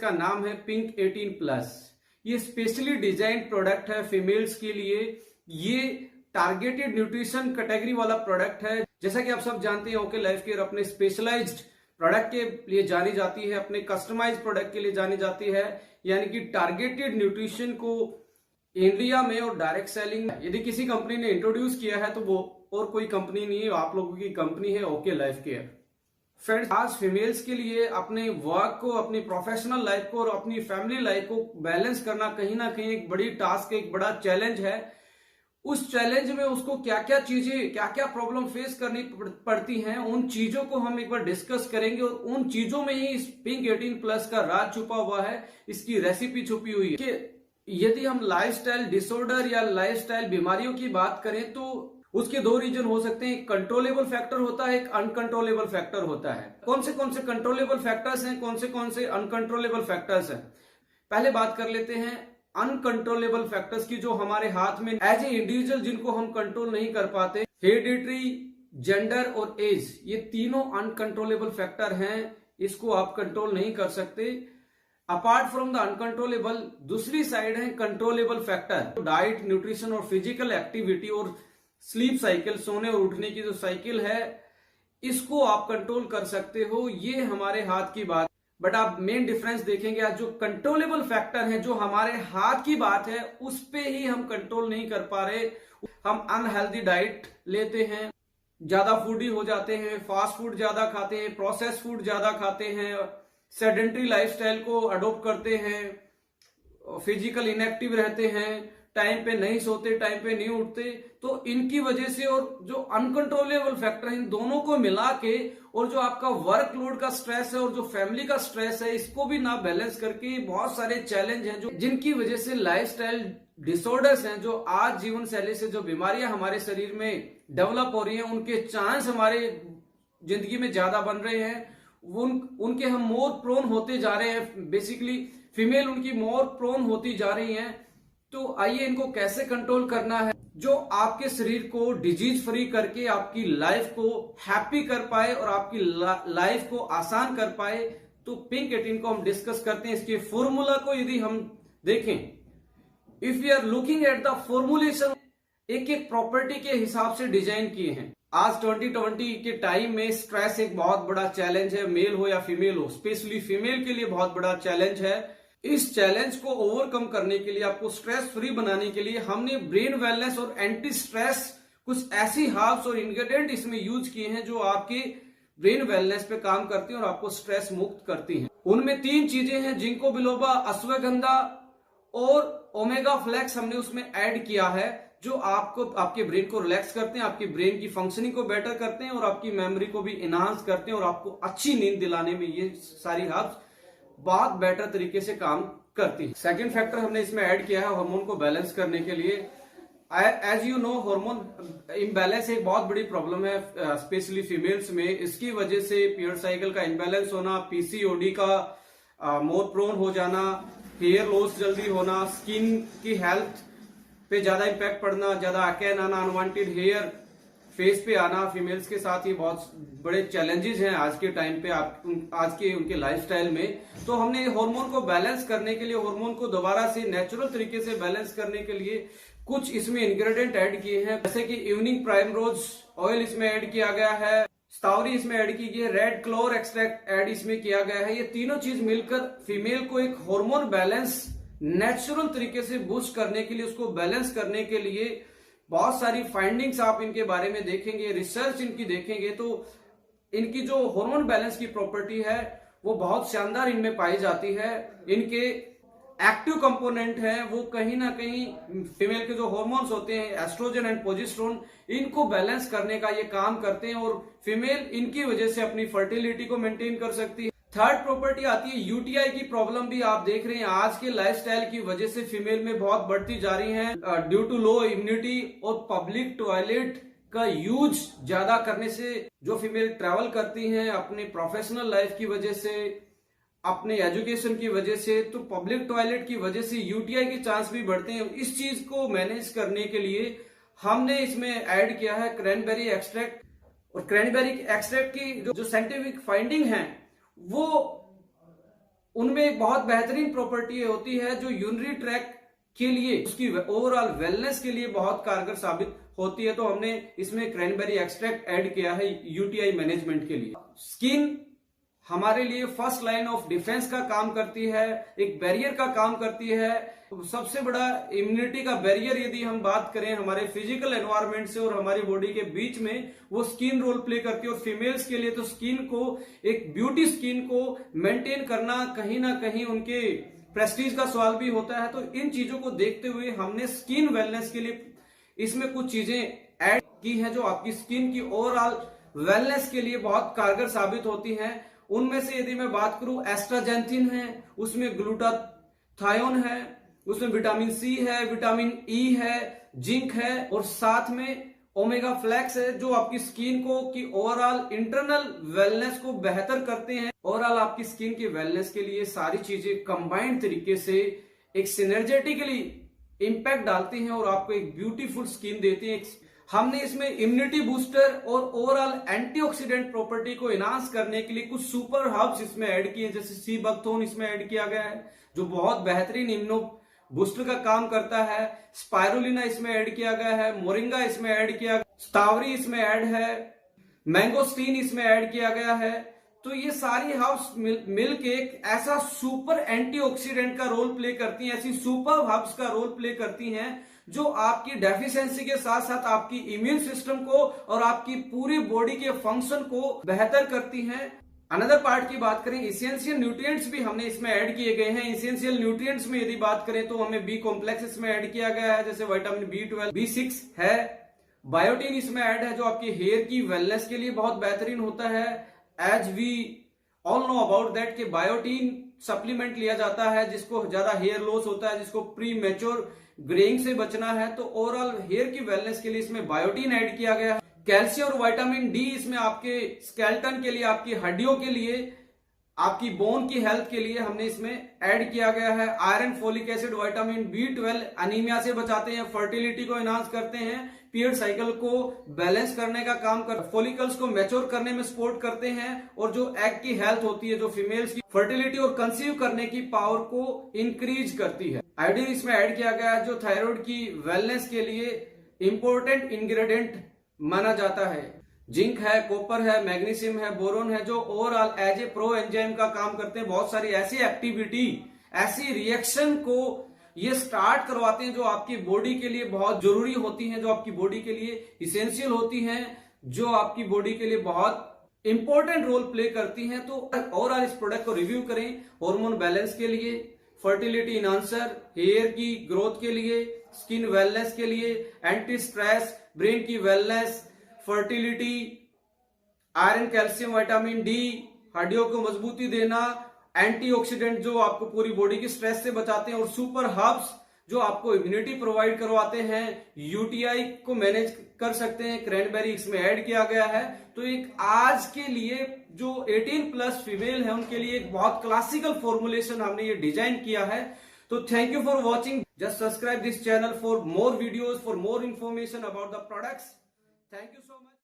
इसका नाम है पिंक 18+। ये स्पेशली डिजाइन प्रोडक्ट है फीमेल्स के लिए। ये टारगेटेड न्यूट्रिशन कैटेगरी वाला प्रोडक्ट है। जैसा कि आप सब जानते हैं ओके लाइफ केयर अपने स्पेशलाइज्ड प्रोडक्ट के लिए जानी जाती है, अपने कस्टमाइज्ड प्रोडक्ट के लिए जानी जाती है। यानी कि टारगेटेड न्यूट्रिशन को इंडिया में और डायरेक्ट सेलिंग यदि किसी कंपनी ने इंट्रोड्यूस किया है तो वो और कोई कंपनी नहीं है, आप लोगों की कंपनी है ओके लाइफ केयर। फ्रेंड्स, आज फीमेल्स के लिए अपने वर्क को, अपनी प्रोफेशनल लाइफ को और अपनी फैमिली लाइफ को बैलेंस करना कहीं ना कहीं एक बड़ी टास्क है, एक बड़ा चैलेंज है। उस चैलेंज में उसको क्या क्या चीजें, क्या क्या प्रॉब्लम फेस करनी पड़ती हैं, उन चीजों को हम एक बार डिस्कस करेंगे। और उन चीजों में ही इस पिंक 18+ का राज छुपा हुआ है, इसकी रेसिपी छुपी हुई है। कि यदि हम लाइफस्टाइल डिसऑर्डर या लाइफस्टाइल बीमारियों की बात करें तो उसके दो रीजन हो सकते हैं। एक कंट्रोलेबल फैक्टर होता है, एक अनकंट्रोलेबल फैक्टर होता है। कौन से कंट्रोलेबल फैक्टर्स हैं, कौन से अनकंट्रोलेबल फैक्टर्स हैं, पहले बात कर लेते हैं अनकंट्रोलेबल फैक्टर्स की, जो हमारे हाथ में एज ए इंडिविजुअल जिनको हम कंट्रोल नहीं कर पाते। हेरिडिटरी, जेंडर और एज, ये तीनों अनकंट्रोलेबल फैक्टर हैं, इसको आप कंट्रोल नहीं कर सकते। अपार्ट फ्रॉम द अनकंट्रोलेबल दूसरी साइड है कंट्रोलेबल फैक्टर। डाइट, न्यूट्रिशन और फिजिकल एक्टिविटी और स्लीप साइकिल, सोने और उठने की जो साइकिल है, इसको आप कंट्रोल कर सकते हो, ये हमारे हाथ की बात। बट आप मेन डिफरेंस देखेंगे, आज जो कंट्रोलेबल फैक्टर है, जो हमारे हाथ की बात है, उस पे ही हम कंट्रोल नहीं कर पा रहे। हम अनहेल्दी डाइट लेते हैं, ज्यादा फूडी हो जाते हैं, फास्ट फूड ज्यादा खाते हैं, प्रोसेस फूड ज्यादा खाते हैं, सेडेंट्री लाइफस्टाइल को अडॉप्ट करते हैं, फिजिकल इनएक्टिव रहते हैं, टाइम पे नहीं सोते, टाइम पे नहीं उठते। तो इनकी वजह से और जो अनकंट्रोलेबल फैक्टर है, इन दोनों को मिला के, और जो आपका वर्कलोड का स्ट्रेस है और जो फैमिली का स्ट्रेस है, इसको भी ना बैलेंस करके बहुत सारे चैलेंज हैं जो जिनकी वजह से लाइफस्टाइल डिसऑर्डर्स हैं, जो आज जीवन शैली से जो बीमारियां हमारे शरीर में डेवलप हो रही हैं, उनके चांस हमारे जिंदगी में ज्यादा बन रहे हैं। उनके हम मोर प्रोन होते जा रहे हैं। बेसिकली फीमेल उनकी मोर प्रोन होती जा रही हैं। तो आइए इनको कैसे कंट्रोल करना है, जो आपके शरीर को डिजीज फ्री करके आपकी लाइफ को हैप्पी कर पाए और आपकी लाइफ को आसान कर पाए। तो पिंक 18 को हम डिस्कस करते हैं। इसके फॉर्मूला को यदि हम देखें, if you are looking at the formulation, एक एक प्रॉपर्टी के हिसाब से डिजाइन किए हैं। आज 2020 के टाइम में स्ट्रेस एक बहुत बड़ा चैलेंज है, मेल हो या फीमेल हो, स्पेशली फीमेल के लिए बहुत बड़ा चैलेंज है। इस चैलेंज को ओवरकम करने के लिए, आपको स्ट्रेस फ्री बनाने के लिए, हमने ब्रेन वेलनेस और एंटी स्ट्रेस कुछ ऐसी हर्ब्स और इंग्रेडिएंट इसमें यूज किए हैं जो आपके ब्रेन वेलनेस पे काम करती हैं और आपको स्ट्रेस मुक्त करती हैं। उनमें 3 चीजें हैं, जिंको बिलोबा, अश्वगंधा और ओमेगा फ्लेक्स हमने उसमें ऐड किया है, जो आपको आपके ब्रेन को रिलैक्स करते हैं, आपकी ब्रेन की फंक्शनिंग को बेटर करते हैं और आपकी मेमोरी को भी इनहांस करते हैं और आपको अच्छी नींद दिलाने में ये सारी हर्ब्स बहुत बेटर तरीके से काम करती है। सेकंड फैक्टर हमने इसमें ऐड किया है हार्मोन को बैलेंस करने के लिए। As you know, hormone imbalance एक बहुत बड़ी प्रॉब्लम है, स्पेशली फीमेल्स में। इसकी वजह से पीरियड साइकिल का इम्बैलेंस होना, पीसीओडी का मोर प्रोन हो जाना, हेयर लॉस जल्दी होना, स्किन की हेल्थ पे ज्यादा इम्पैक्ट पड़ना, ज्यादा एक्ने आना, अनवांटेड हेयर फेस पे आना, फीमेल्स के साथ ये बहुत बड़े चैलेंजेस हैं आज के टाइम पे, आज के उनके लाइफस्टाइल में। तो हमने हार्मोन को बैलेंस करने के लिए, हार्मोन को दोबारा से नेचुरल तरीके से बैलेंस करने के लिए कुछ इसमें इंग्रेडिएंट ऐड किए हैं, जैसे कि इवनिंग प्राइमरोज ऑयल इसमें ऐड किया गया है, स्टावरी इसमें ऐड की गई है, रेड क्लोर एक्सट्रैक्ट ऐड इसमें किया गया है। ये तीनों चीज मिलकर फीमेल को एक हार्मोन बैलेंस नेचुरल तरीके से बूस्ट करने के लिए, उसको बैलेंस करने के लिए बहुत सारी फाइंडिंग्स आप इनके बारे में देखेंगे, रिसर्च इनकी देखेंगे, तो इनकी जो हार्मोन बैलेंस की प्रॉपर्टी है वो बहुत शानदार इनमें पाई जाती है। इनके एक्टिव कंपोनेंट हैं वो कहीं ना कहीं फीमेल के जो हार्मोन्स होते हैं, एस्ट्रोजन एंड प्रोजेस्टेरोन, इनको बैलेंस करने का ये काम करते हैं और फीमेल इनकी वजह से अपनी फर्टिलिटी को मेंटेन कर सकती है। थर्ड प्रॉपर्टी आती है यूटीआई की प्रॉब्लम। भी आप देख रहे हैं आज के लाइफस्टाइल की वजह से फीमेल में बहुत बढ़ती जा रही है, ड्यू टू लो इम्यूनिटी और पब्लिक टॉयलेट का यूज ज्यादा करने से। जो फीमेल ट्रैवल करती हैं अपने प्रोफेशनल लाइफ की वजह से, अपने एजुकेशन की वजह से, तो पब्लिक टॉयलेट की वजह से यूटीआई के चांस भी बढ़ते हैं। इस चीज को मैनेज करने के लिए हमने इसमें ऐड किया है क्रैनबेरी एक्सट्रैक्ट। और क्रैनबेरी एक्सट्रैक्ट की जो साइंटिफिक फाइंडिंग है वो उनमें एक बहुत बेहतरीन प्रॉपर्टी होती है जो यूरिनरी ट्रैक के लिए, उसकी ओवरऑल वेलनेस के लिए बहुत कारगर साबित होती है। तो हमने इसमें क्रैनबेरी एक्सट्रैक्ट ऐड किया है यूटीआई मैनेजमेंट के लिए। स्किन हमारे लिए फर्स्ट लाइन ऑफ डिफेंस का काम करती है, एक बैरियर का काम करती है। सबसे बड़ा इम्यूनिटी का बैरियर यदि हम बात करें हमारे फिजिकल एनवायरनमेंट से और हमारी बॉडी के बीच में, वो स्किन रोल प्ले करती है। और फीमेल्स के लिए तो स्किन को, एक ब्यूटी स्किन को मेंटेन करना कहीं ना कहीं उनके प्रेस्टीज का सवाल भी होता है। तो इन चीजों को देखते हुए हमने स्किन वेलनेस के लिए इसमें कुछ चीजें ऐड की हैं जो आपकी स्किन की ओवरऑल वेलनेस के लिए बहुत कारगर साबित होती हैं। उनमें से यदि मैं बात करूं, एस्ट्राजेंथिन है, उसमें ग्लूटाथायोन है, उसमें विटामिन सी है, विटामिन ई है, जिंक है और साथ में ओमेगा फ्लैक्स है, जो आपकी स्किन को की ओवरऑल इंटरनल वेलनेस को बेहतर करते हैं। ओवरऑल आपकी स्किन की वेलनेस के लिए सारी चीजें कंबाइंड तरीके से एक सिनर्जेटिकली इंपैक्ट डालती हैं और आपको एक ब्यूटीफुल स्किन देती हैं। हमने इसमें इम्यूनिटी बूस्टर और ओवरऑल एंटीऑक्सीडेंट प्रॉपर्टी को इनहांस करने के लिए कुछ सुपर हर्ब्स इसमें ऐड किए, जैसे सी बकथोर्न इसमें ऐड किया गया है जो बहुत बेहतरीन इम्यूनो बूस्टर का काम करता है। स्पाइरुलिना इसमें ऐड किया गया है, मोरिंगा इसमें ऐड किया, स्टावरी इसमें ऐड है, मैंगोस्टीन इसमें ऐड किया गया है। तो ये सारी हर्ब्स मिलके एक ऐसा सुपर एंटीऑक्सीडेंट का रोल प्ले करती हैं, ऐसी सुपर हर्ब्स का रोल प्ले करती हैं जो आपकी डेफिशिएंसी के साथ साथ आपकी इम्यून सिस्टम को और आपकी पूरी बॉडी के फंक्शन को बेहतर करती हैं। अनदर पार्ट की बात करें, इसेंशियल न्यूट्रिएंट्स भी हमने इसमें ऐड किए गए हैं। इसेंशियल न्यूट्रिएंट्स में यदि बात करें तो हमें बी कॉम्प्लेक्स इसमें ऐड किया गया है, जैसे विटामिन B12, B6 है, बायोटीन इसमें ऐड है जो आपकी हेयर की वेलनेस के लिए बहुत बेहतरीन होता है। As we all know about that कि बायोटीन सप्लीमेंट लिया जाता है जिसको ज्यादा हेयर लॉस होता है, जिसको प्री मैच्योर ग्रेइंग से बचना है, तो ओवरऑल हेयर की वेलनेस के लिए इसमें बायोटीन ऐड किया गया है। कैल्शियम और विटामिन डी इसमें आपके स्केलेटन के लिए, आपकी हड्डियों के लिए, आपकी बोन की हेल्थ के लिए हमने इसमें ऐड किया गया है। Iron, folic acid, vitamin B12 anaemia से बचाते हैं, फर्टिलिटी को एनहांस करते हैं, पीरियड साइकिल को बैलेंस करने का काम करते हैं, फॉलिकल्स को मैच्योर करने में सपोर्ट करते हैं और जो एग की हेल्थ होती है, जो फीमेल्स की फर्टिलिटी और कंसीव करने की पावर को इंक्रीज करती है। आयोडीन इसमें ऐड किया गया है जो थायराइड की वेलनेस के लिए इंपॉर्टेंट इंग्रेडिएंट माना जाता है। जिंक है, कॉपर है, मैग्नीशियम है, बोरोन है, जो overall as a pro enzyme का काम करते हैं। बहुत सारी ऐसी एक्टिविटी, ऐसी रिएक्शन को ये स्टार्ट करवाते हैं जो आपकी बॉडी के लिए बहुत जरूरी होती हैं, जो आपकी बॉडी के लिए इसेंशियल होती हैं, जो आपकी बॉडी के लिए बहुत इंपॉर्टेंट रोल प्ले करती हैं। तो ओवरऑल इस प्रोडक्ट को रिव्यू करें, हार्मोन बैलेंस के लिए, फर्टिलिटी इनहांसर, हेयर की ग्रोथ के लिए, स्किन वेलनेस के लिए, एंटी स्ट्रेस, ब्रेन की wellness, fertility, iron, calcium, vitamin D, हड्डियों को मजबूती देना, एंटीऑक्सीडेंट जो आपको पूरी बॉडी की स्ट्रेस से बचाते हैं और सुपर हर्ब्स जो आपको इम्यूनिटी प्रोवाइड करवाते हैं, यूटीआई को मैनेज कर सकते हैं, क्रैनबेरी इसमें ऐड किया गया है। तो एक आज के लिए जो 18+ फीमेल है उनके लिए एक बहुत क्लासिकल फॉर्मुलेशन हमने ये डिजाइन किया है। तो thank you for watching, just subscribe this channel for more videos, for more information about the products. Thank you so much.